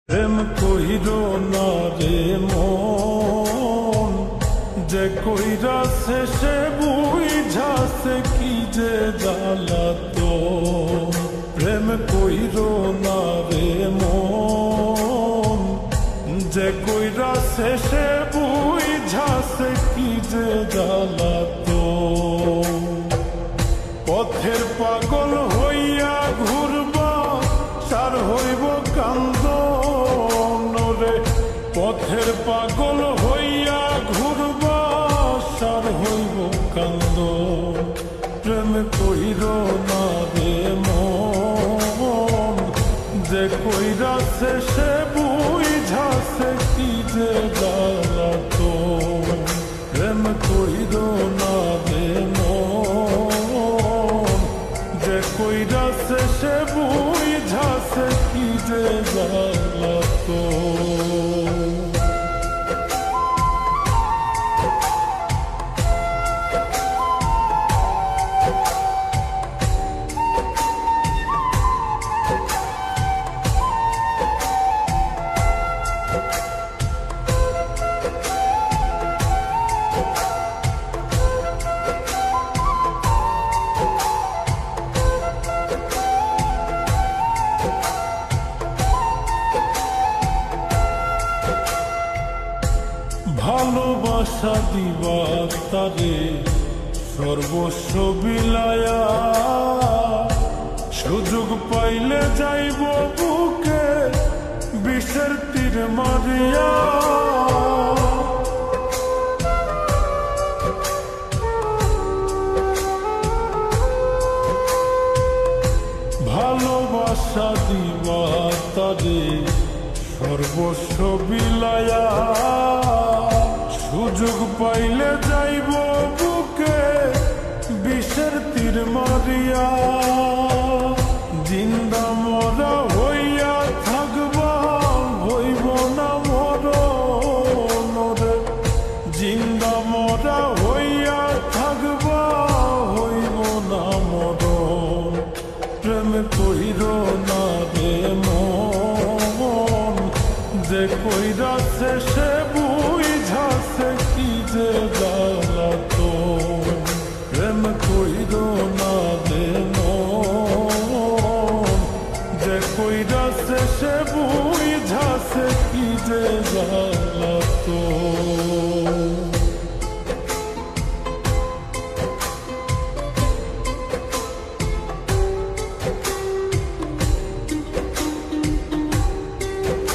প্রেম কইরো না রে মন, যে কইরা শেষে বুঝাছে কি যে জ্বালাতো। প্রেম কইরো না রে মন, যে কইরা শেষে বুঝাছে কি যে জ্বালাতো। পথের পাগল হইয়া ঘুরবা সার হইব কান্দন রে। পথের পাগল হইয়া ঘুরবা সার হইব কান্দন। প্রেম কইরো না রে মন, যে কইরা শেষে বুঝাছে কি যে জ্বালাতো। প্রেম কইরো না রে মন, যে কইরা শেষে বুঝাছে কি যে জ্বালাতো। ভালোবাসা দিবা তারে সর্বস্ব বিলায়া, সুযোগ পাইলে যাইব বুকে বিষের তীর মারিয়া। ভালোবাসা দিবা তারে সর্বস্ব বিলায়া, সুযোগ পাইলে যাইব বুকে বিষের তীর মারিয়া। জিন্দা মরা হইয়া থাকবা হইব না মরণ রে। জিন্দা মরা হইয়া থাকবা হইব না মরণ। প্রেম কইরো না রে মন, যে কইরা শেষে বুঝাছে কি যে জ্বালাতো। প্রেম কইরো না রে মন, যে কইরা শেষে বুঝাছে কি যে জ্বালাতো।